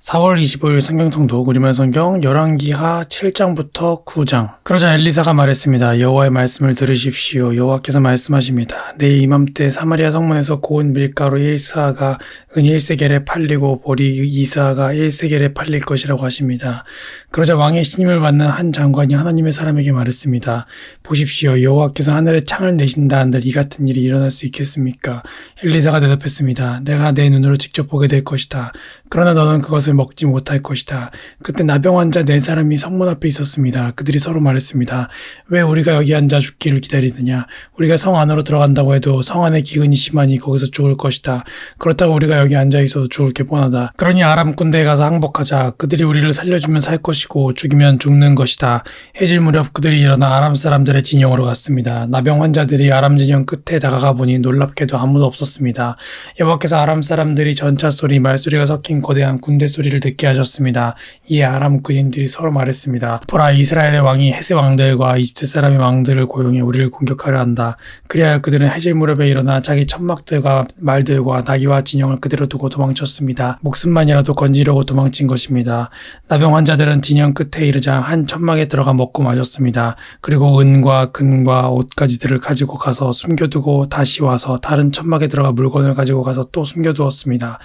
4월 25일 성경통독 우리말 성경 열왕기하 7장부터 9장. 그러자 엘리사가 말했습니다. 여호와의 말씀을 들으십시오. 여호와께서 말씀하십니다. 내일 이맘때 사마리아 성문에서 고운 밀가루 1스아가 은 1세겔에 팔리고 보리 2스아가 1세겔에 팔릴 것이라고 하십니다. 그러자 왕의 신임을 받는 한 장관이 하나님의 사람에게 말했습니다. 보십시오. 여호와께서 하늘에 창을 내신다 한들 이 같은 일이 일어날 수 있겠습니까? 엘리사가 대답했습니다. 내가 내 눈으로 직접 보게 될 것이다. 그러나 너는 그것을 먹지 못할 것이다. 그때 나병 환자 4사람이 성문 앞에 있었습니다. 그들이 서로 말했습니다. 왜 우리가 여기 앉아 죽기를 기다리느냐? 우리가 성 안으로 들어간다고 해도 성 안에 기근이 심하니 거기서 죽을 것이다. 그렇다고 우리가 여기 앉아 있어도 죽을 게 뻔하다. 그러니 아람 군대에 가서 항복하자. 그들이 우리를 살려주면 살 것이고 죽이면 죽는 것이다. 해질 무렵 그들이 일어나 아람 사람들의 진영으로 갔습니다. 나병 환자들이 아람 진영 끝에 다가가 보니 놀랍게도 아무도 없었습니다. 여호와께서 아람 사람들이 전차 소리, 말소리가 섞인 거대한 군대 소리를 듣게 하셨습니다. 이에 아람 군인들이 서로 말했습니다. 보라, 이스라엘의 왕이 헷의 왕들과 이집트 사람의 왕들을 고용해 우리를 공격하려 한다. 그리하여 그들은 해질 무렵에 일어나 자기 천막들과 말들과 나귀와 진영을 그대로 두고 도망쳤습니다. 목숨만이라도 건지려고 도망친 것입니다. 나병 환자들은 진영 끝에 이르자 한 천막에 들어가 먹고 마셨습니다. 그리고 은과 금과 옷가지들을 가지고 가서 숨겨두고 다시 와서 다른 천막에 들어가 물건을 가지고 가서 또 숨겨두었습니다.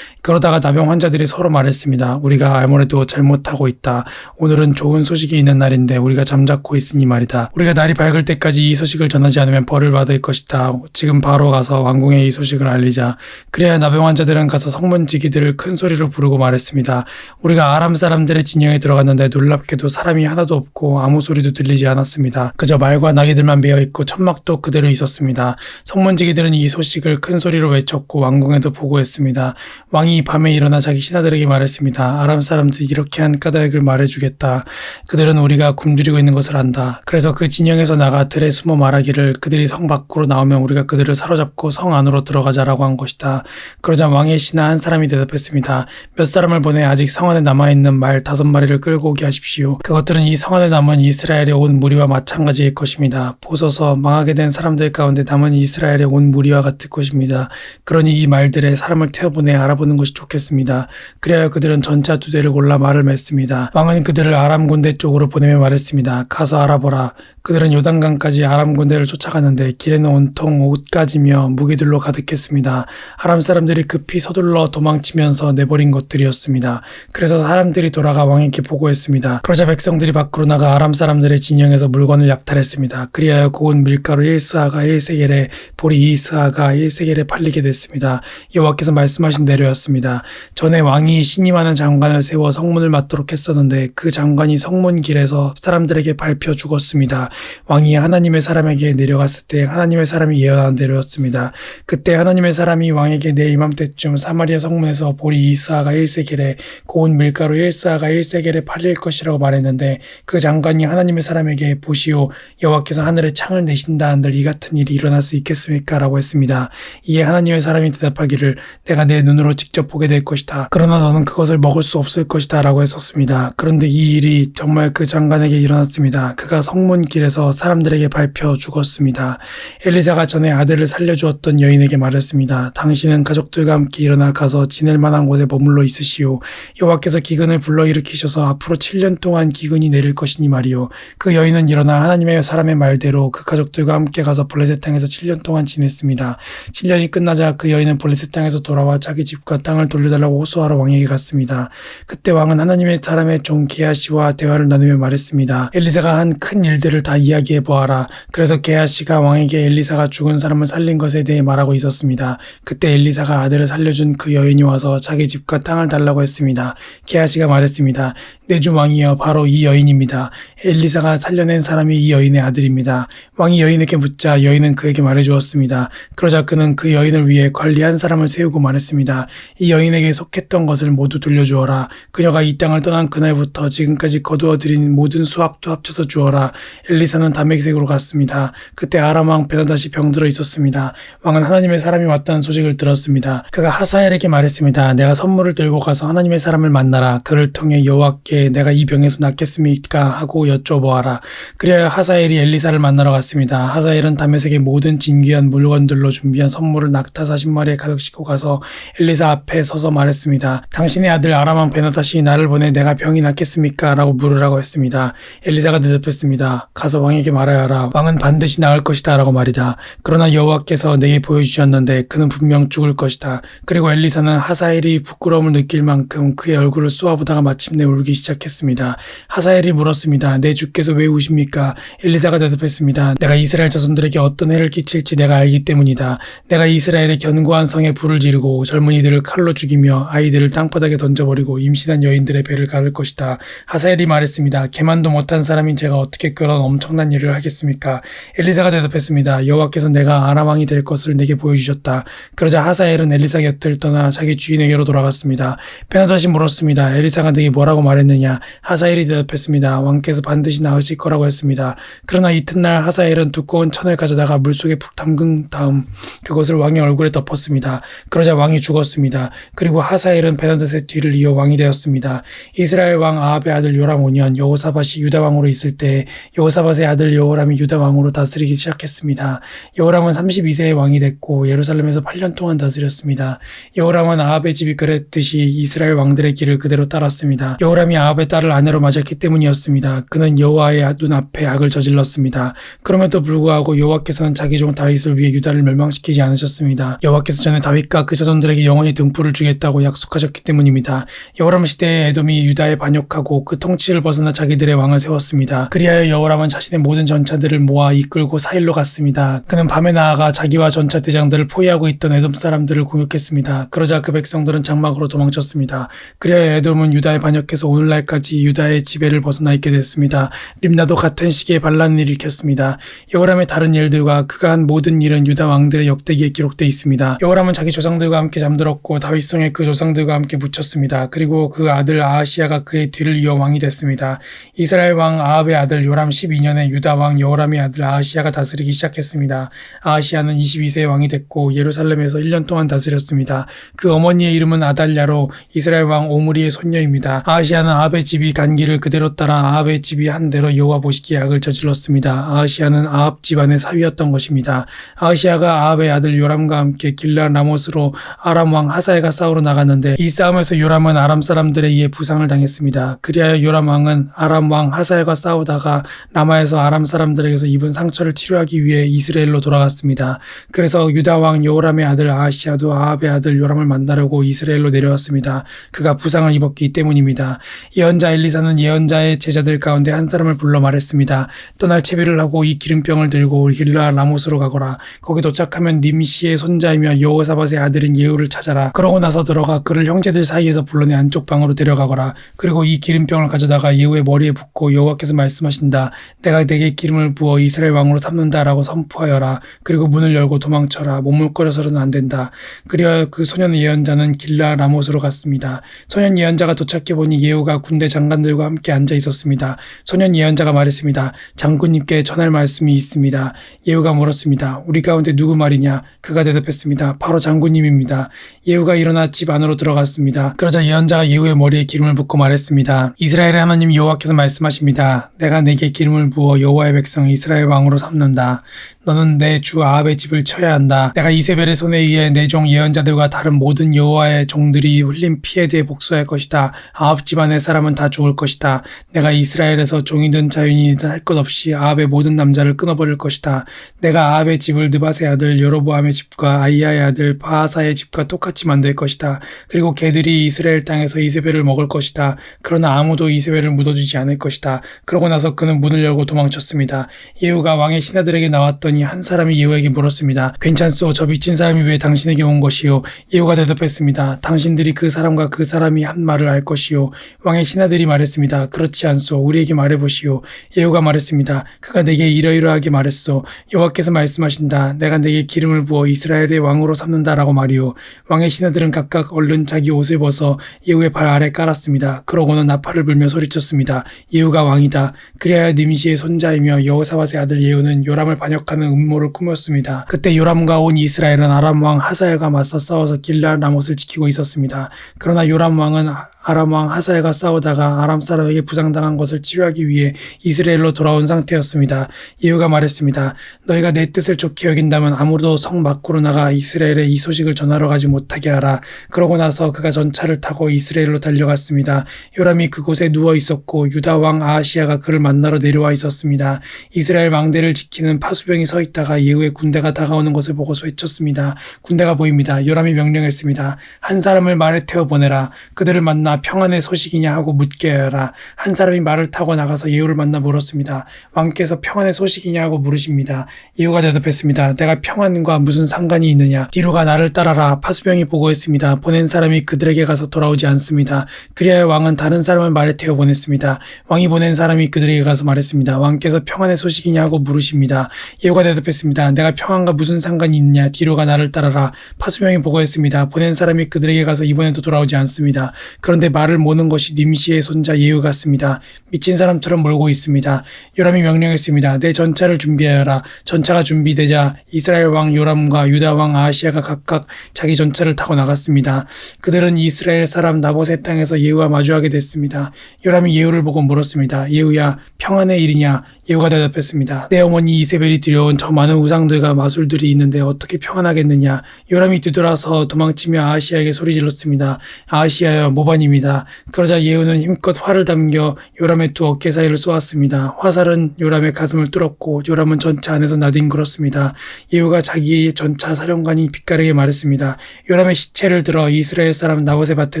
그러다가 나병 환자들이 서로 말했습니다. 우리가 아무래도 잘못하고 있다. 오늘은 좋은 소식이 있는 날인데 우리가 잠자코 있으니 말이다. 우리가 날이 밝을 때까지 이 소식을 전하지 않으면 벌을 받을 것이다. 지금 바로 가서 왕궁에 이 소식을 알리자. 그래야 나병 환자들은 가서 성문 지기들을 큰 소리로 부르고 말했습니다. 우리가 아람 사람들의 진영에 들어갔는데 놀랍게도 사람이 하나도 없고 아무 소리도 들리지 않았습니다. 그저 말과 나귀들만 메어있고 천막도 그대로 있었습니다. 성문 지기들은 이 소식을 큰 소리로 외쳤고 왕궁에도 보고했습니다. 왕이 밤에 일어나 자기 신하들에게 말했습니다. 아람 사람들이 이렇게 한 까닭을 말해주겠다. 그들은 우리가 굶주리고 있는 것을 안다. 그래서 그 진영에서 나가 들에 숨어 말하기를 그들이 성 밖으로 나오면 우리가 그들을 사로잡고 성 안으로 들어가자라고 한 것이다. 그러자 왕의 신하 한 사람이 대답했습니다. 몇 사람을 보내 아직 성 안에 남아있는 말 5마리를 끌고 오게 하십시오. 그것들은 이 성 안에 남은 이스라엘의 온 무리와 마찬가지일 것입니다. 보소서, 망하게 된 사람들 가운데 남은 이스라엘의 온 무리와 같을 것입니다. 그러니 이 말들에 사람을 태워보내 알아보는 것이 좋겠습니다. 그래야 그들은 전차 2대를 골라 말을 맺습니다. 왕은 그들을 아람 군대 쪽으로 보내며 말했습니다. 가서 알아보라. 그들은 요단강까지 아람 군대를 쫓아가는데 길에는 온통 옷가지며 무기들로 가득했습니다. 아람 사람들이 급히 서둘러 도망치면서 내버린 것들이었습니다. 그래서 사람들이 돌아가 왕에게 보고했습니다. 그러자 백성들이 밖으로 나가 아람 사람들의 진영에서 물건을 약탈했습니다. 그리하여 고운 밀가루 1스아가 1세겔에 보리 2스아가 1세겔에 팔리게 됐습니다. 여호와께서 말씀하신 대로였습니다. 전에 왕이 신임하는 장관을 세워 성문을 맡도록 했었는데 그 장관이 성문 길에서 사람들에게 밟혀 죽었습니다. 왕이 하나님의 사람에게 내려갔을 때 하나님의 사람이 예언한 대로였습니다. 그때 하나님의 사람이 왕에게 내일 이맘때쯤 사마리아 성문에서 보리 2스아가 1세겔에 고운 밀가루 1스아가 1세겔에 팔릴 것이라고 말했는데 그 장관이 하나님의 사람에게 보시오, 여호와께서 하늘에 창을 내신다 한들 이 같은 일이 일어날 수 있겠습니까? 라고 했습니다. 이에 하나님의 사람이 대답하기를 내가 내 눈으로 직접 보게 될 것이다. 그러나 너는 그것을 먹을 수 없을 것이다 라고 했었습니다. 그런데 이 일이 정말 그 장관에게 일어났습니다. 그가 성문 길에서 사람들에게 밟혀 죽었습니다. 엘리사가 전에 아들을 살려주었던 여인에게 말했습니다. 당신은 가족들과 함께 일어나 가서 지낼 만한 곳에 머물러 있으시오. 여호와께서 기근을 불러일으키셔서 앞으로 7년 동안 기근이 내릴 것이니 말이오. 그 여인은 일어나 하나님의 사람의 말대로 그 가족들과 함께 가서 블레셋 땅에서 7년 동안 지냈습니다. 7년이 끝나자 그 여인은 블레셋 땅에서 돌아와 자기 집과 땅을 돌려달라고 호소하러 왕에게 갔습니다. 그때 왕은 하나님의 사람의 종 게하시와 대화를 나누며 말했습니다. 엘리사가 한 큰 일들을 다 이야기해 보아라. 그래서 게하시가 왕에게 엘리사가 죽은 사람을 살린 것에 대해 말하고 있었습니다. 그때 엘리사가 아들을 살려준 그 여인이 와서 자기 집과 땅을 달라고 했습니다. 게하시가 말했습니다. 내 주 왕이여, 바로 이 여인입니다. 엘리사가 살려낸 사람이 이 여인의 아들입니다. 왕이 여인에게 묻자 여인은 그에게 말해주었습니다. 그러자 그는 그 여인을 위해 관리한 사람을 세우고 말했습니다. 이 여인에게 속했던 것을 모두 돌려주어라. 그녀가 이 땅을 떠난 그날부터 지금까지 거두어들인 모든 수확도 합쳐서 주어라. 엘리사는 다메섹으로 갔습니다. 그때 아람 왕 베나다시 병들어 있었습니다. 왕은 하나님의 사람이 왔다는 소식을 들었습니다. 그가 하사엘에게 말했습니다. 내가 선물을 들고 가서 하나님의 사람을 만나라. 그를 통해 여호와께 내가 이 병에서 낫겠습니까? 하고 여쭤보아라. 그래야 하사엘이 엘리사를 만나러 갔습니다. 하사엘은 다메섹의 모든 진귀한 물건들로 준비한 선물을 낙타 40마리에 가득 싣고 가서 엘리사 앞에 서서 말했습니다. 당신의 아들 아람 왕 베나다시 나를 보내 내가 병이 낫겠습니까? 라고 물으라고 했습니다. 엘리사가 대답했습니다. 가서 왕에게 말하여라. 왕은 반드시 나을 것이다 라고 말이다. 그러나 여호와께서 내게 보여주셨는데 그는 분명 죽을 것이다. 그리고 엘리사는 하사엘이 부끄러움을 느낄 만큼 그의 얼굴을 쏘아보다가 마침내 울기 시작했습니다. 하사엘이 물었습니다. 내 주께서 왜 우십니까? 엘리사가 대답했습니다. 내가 이스라엘 자손들에게 어떤 해를 끼칠지 내가 알기 때문이다. 내가 이스라엘의 견고한 성에 불을 지르고 젊은이들을 칼로 죽이며 아이들을 땅바닥에 던져버리고 임신한 여인들의 배를 가를 것이다. 하사엘이 말했습니다. 개만도 못한 사람인 제가 어떻게 그런 엄청난 일을 하겠습니까? 엘리사가 대답했습니다. 여호와께서 내가 아람 왕이 될 것을 내게 보여주셨다. 그러자 하사엘은 엘리사 곁을 떠나 자기 주인에게로 돌아갔습니다. 베나다시 물었습니다. 엘리사가 내게 뭐라고 말했느냐? 하사엘이 대답했습니다. 왕께서 반드시 나으실 거라고 했습니다. 그러나 이튿날 하사엘은 두꺼운 천을 가져다가 물속에 푹 담근 다음 그것을 왕의 얼굴에 덮었습니다. 그러자 왕이 죽었습니다. 그리고 하사엘은 베나닷의 뒤를 이어 왕이 되었습니다. 이스라엘 왕 아합의 아들 요람 5년 여호사밧이 유다 왕으로 있을 때 여호사밧의 아들 여호람이 유다 왕으로 다스리기 시작했습니다. 여호람은 32세의 왕이 됐고 예루살렘에서 8년 동안 다스렸습니다. 여호람은 아합의 집이 그랬듯이 이스라엘 왕들의 길을 그대로 따랐습니다. 여호람이 아합의 딸을 아내로 맞았기 때문이었습니다. 그는 여호와의 눈앞에 악을 저질렀습니다. 그럼에도 불구하고 여호와께서는 자기 종 다윗을 위해 유다를 멸망시키지 않으셨습니다. 여호와께서 전에 다윗과 그 자손들에게 영원히 등불을 주겠다고 약속하셨기 때문입니다. 여호람 시대에 에돔이 유다에 반역하고 그 통치를 벗어나 자기들의 왕을 세웠습니다. 그리하여 여호람은 자신의 모든 전차들을 모아 이끌고 사일로 갔습니다. 그는 밤에 나아가 자기와 전차 대장들을 포위하고 있던 에돔 사람들을 공격했습니다. 그러자 그 백성들은 장막으로 도망쳤습니다. 그리하여 에돔은 유다에 반역해서 오늘날까지 유다의 지배를 벗어나 있게 됐습니다. 림나도 같은 시기에 반란을 일으켰습니다. 여호람의 다른 일들과 그가 한 모든 일은 유다 왕들의 역대기에 기록되어 있습니다. 여호람은 자기 조상들과 함께 잠들었고 다윗성에 그 조상들과 함께 묻혔습니다. 그리고 그 아들 아하시야가 그의 뒤를 이어 왕이 됐습니다. 이스라엘 왕 아합의 아들 요람 12년에 유다 왕 여호람의 아들 아하시야가 다스리기 시작했습니다. 아하시야는 22세의 왕이 됐고 예루살렘에서 1년 동안 다스렸습니다. 그 어머니의 이름은 아달랴로 이스라엘 왕 오므리의 손녀입니다. 아하시야는 아합의 집이 간 길을 그대로 따라 아합의 집이 한 대로 여호와 보시기에 악을 저질렀습니다. 아하시야는 아합 집안의 사위였던 것입니다. 아하시야가 아합의 아들 요람과 함께 길르앗 라못으로 아람 왕 하사엘과 싸우러 나갔는데 이 싸움에서 요람은 아람 사람들에 의해 부상을 당했습니다. 그리하여 요람 왕은 아람 왕 하사엘과 싸우다가 라마에서 아람 사람들에게서 입은 상처를 치료하기 위해 이스라엘로 돌아갔습니다. 그래서 유다 왕 여호람의 아들 아하시야도 아합의 아들 요람을 만나려고 이스라엘로 내려왔습니다. 그가 부상을 입었기 때문입니다. 예언자 엘리사는 예언자의 제자들 가운데 한 사람을 불러 말했습니다. 떠날 채비를 하고 이 기름병을 들고 길르앗 라못으로 가거라. 거기 도착하면 님시의 손자이며 여호사밧의 아들인 예후를 찾아라. 그러고 나서 들어가 그를 형제들 사이에서 불러내 안쪽 방으로 데려가거라. 그리고 이 기름병을 가져다가 예후의 머리에 붓고 여호와께서 말씀하신다. 내가 내게 기름을 부어 이스라엘 왕으로 삼는다라고 선포하여라. 그리고 문을 열고 도망쳐라. 머물거려서는 안 된다. 그리하여 그 소년 예언자는 길르앗 라못으로 갔습니다. 소년 예언자가 도착해보니 예후가 군대 장관들과 함께 앉아 있었습니다. 소년 예언자가 말했습니다. 장군님께 전할 말씀이 있습니다. 예후가 물었습니다. 우리 가운데 누구 말이냐? 그가 대답했습니다. 바로 장군님입니다. 예후가 일어나 집 안으로 들어갔습니다. 그러자 예언자가 예후의 머리에 기름을 붓고 말했습니다. 이스라엘의 하나님 여호와께서 말씀하십니다. 내가 내게 기름을 부어 여호와의 백성 이스라엘 왕으로 삼는다. 너는 내 주 아합의 집을 쳐야 한다. 내가 이세벨의 손에 의해 내 종 예언자들과 다른 모든 여호와의 종들이 흘린 피에 대해 복수할 것이다. 아합 집안의 사람은 다 죽을 것이다. 내가 이스라엘에서 종이든 자유인이든 할 것 없이 아합의 모든 남자를 끊어버릴 것이다. 내가 아합의 집을 느밧의 아들 여로보암의 집과 아이야의 아들 바하사의 집과 똑같이 만들 것이다. 그리고 개들이 이스라엘 땅에서 이세벨을 먹을 것이다. 그러나 아무도 이세벨을 묻어주지 않을 것이다. 그러고 나서 그는 문을 열고 도망쳤습니다. 예후가 왕의 신하들에게 나왔더니 한 사람이 예후에게 물었습니다. 괜찮소? 저 미친 사람이 왜 당신에게 온 것이요? 예후가 대답했습니다. 당신들이 그 사람과 그 사람이 한 말을 알 것이요. 왕의 신하들이 말했습니다. 그렇지 않소. 우리에게 말해보시오. 예후가 말했습니다. 그가 내게 이러이러하게 말했소. 여호와께서 말씀하신다. 내가 내게 기름을 부어 이스라엘의 왕으로 삼는다라고 말이오. 왕의 신하들은 각각 얼른 자기 옷을 벗어 예후의 발 아래 깔았습니다. 그러고는 나팔을 불며 소리쳤습니다. 예후가 왕이다. 그리하여 님시의 손자이며 여호사밧의 아들 예후는 요람을 반역하는 음모를 꾸몄습니다. 그때 요람과 온 이스라엘은 아람 왕 하사엘과 맞서 싸워서 길르앗 라못을 지키고 있었습니다. 그러나 요람 왕은 아람 왕 하사엘과 싸우다가 아람 사람에게 부상당한 것을 치료하기 위해 이스라엘로 돌아온 상태였습니다. 예후가 말했습니다. 너희가 내 뜻을 좋게 여긴다면 아무도 성 밖으로 나가 이스라엘에 이 소식을 전하러 가지 못하게 하라. 그러고 나서 그가 전차를 타고 이스라엘로 달려갔습니다. 요람이 그곳에 누워 있었고 유다 왕 아하시야가 그를 만나러 내려와 있었습니다. 이스라엘 망대를 지키는 파수병이 서 있다가 예후의 군대가 다가오는 것을 보고 외쳤습니다. 군대가 보입니다. 요람이 명령했습니다. 한 사람을 말에 태워 보내라. 그들을 만나 평안의 소식이냐 하고 묻게 하라. 한 사람이 말을 타고 나가서 예후를 만나 물었습니다. 왕께서 평안의 소식이냐 하고 물으십니다. 예후가 대답했습니다. 내가 평안과 무슨 상관이 있느냐. 뒤로 가 나를 따라라. 파수병이 보고했습니다. 보낸 사람이 그들에게 가서 돌아오지 않습니다. 그리하여 왕은 다른 사람을 말에 태워 보냈습니다. 왕이 보낸 사람이 그들에게 가서 말했습니다. 왕께서 평안의 소식이냐 하고 물으십니다. 예후가 대답했습니다. 내가 평안과 무슨 상관이 있느냐. 뒤로 가 나를 따라라. 파수병이 보고했습니다. 보낸 사람이 그들에게 가서 이번에도 돌아오지 않습니다. 그런데 말을 모는 것이 님시의 손자 예후 같습니다. 미친 사람처럼 몰고 있습니다. 요람이 명령했습니다. 내 전차를 준비하여라. 전차가 준비되자 이스라엘 왕 요람과 유다 왕 아하시야가 각각 자기 전차를 타고 나갔습니다. 그들은 이스라엘 사람 나봇의 땅에서 예후와 마주하게 됐습니다. 요람이 예후를 보고 물었습니다. 예후야, 평안의 일이냐? 예후가 대답했습니다. 내 어머니 이세벨이 들여온 저 많은 우상들과 마술들이 있는데 어떻게 평안하겠느냐? 요람이 뒤돌아서 도망치며 아하시야에게 소리질렀습니다. 아하시야여, 모반입니다. 그러자 예후는 힘껏 활을 당겨 요람의 두 어깨 사이를 쏘았습니다. 화살은 요람의 가슴을 뚫었고 요람은 전차 안에서 나뒹굴었습니다. 예후가 자기의 전차 사령관이 빛깔에게 말했습니다. 요람의 시체를 들어 이스라엘 사람 나봇의 밭에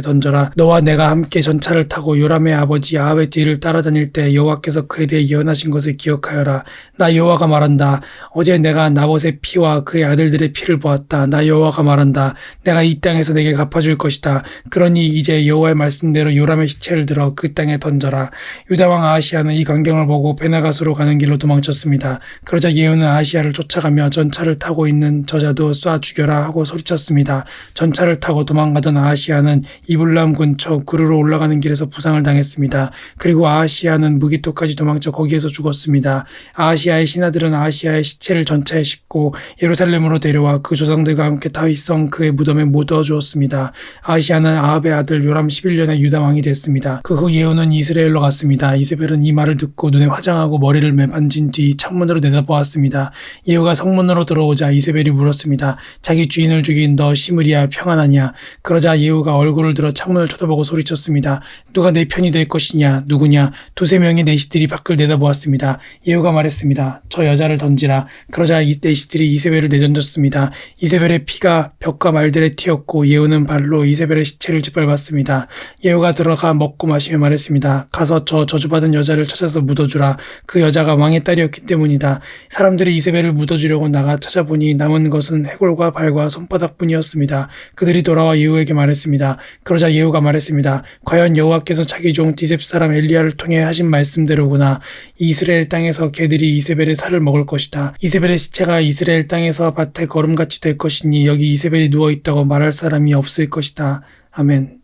던져라. 너와 내가 함께 전차를 타고 요람의 아버지 아합의 뒤를 따라다닐 때 여호와께서 그에 대해 예언하신 것을 기억하여라. 나 여호와가 말한다. 어제 내가 나봇의 피와 그의 아들들의 피를 보았다. 나 여호와가 말한다. 내가 이 땅에서 내게 갚아줄 것이다. 그러니 이제 여호와의 말씀대로 요람의 시체를 들어 그 땅에 던져라. 유다 왕 아하시야는 이 광경을 보고 베나가스로 가는 길로 도망쳤습니다. 그러자 예후는 아하시야를 쫓아가며 전차를 타고 있는 저자도 쏴 죽여라 하고 소리쳤습니다. 전차를 타고 도망가던 아하시야는 이블람 근처 구르로 올라가는 길에서 부상을 당했습니다. 그리고 아하시야는 무기토까지 도망쳐 거기에서 죽었습니다. 아하시야의 신하들은 아하시야의 시체를 전차에 싣고 예루살렘으로 데려와 그 조상들과 함께 다윗성 그의 무덤에 묻어 주었습니다. 아하시야는 아합의 아들 요람 11년에 유다 왕이 됐습니다. 그 후 예후는 이스라엘로 갔습니다. 이세벨은 이 말을 듣고 눈에 화장하고 머리를 매만진 뒤 창문으로 내다보았습니다. 예후가 성문으로 들어오자 이세벨이 물었습니다. 자기 주인을 죽인 너 시므리야, 평안하냐? 그러자 예후가 얼굴을 들어 창문을 쳐다보고 소리쳤습니다. 누가 내 편이 될 것이냐? 누구냐? 두세 명의 내시들이 밖을 내다보았습니다. 예후가 말했습니다. 저 여자를 던지라. 그러자 이 내시들이 이세벨을 내던졌습니다. 이세벨의 피가 벽과 말들에 튀었고 예후는 발로 이세벨의 시체를 짓밟았습니다. 예후가 들어가 먹고 마시며 말했습니다. 가서 저 저주받은 여자를 찾아서 묻어주라. 그 여자가 왕의 딸이었기 때문이다. 사람들이 이세벨을 묻어주려고 나가 찾아보니 남은 것은 해골과 발과 손바닥뿐이었습니다. 그들이 돌아와 예후에게 말했습니다. 그러자 예후가 말했습니다. 과연 여호와께서 자기 종 디셉 사람 엘리야를 통해 하신 말씀대로구나. 이스라엘 땅에서 개들이 이세벨의 살을 먹을 것이다. 이세벨의 시체가 이스라엘 땅에서 밭에 거름같이 될 것이니 여기 이세벨이 누워있다고 말할 사람이 없을 것이다. 아멘.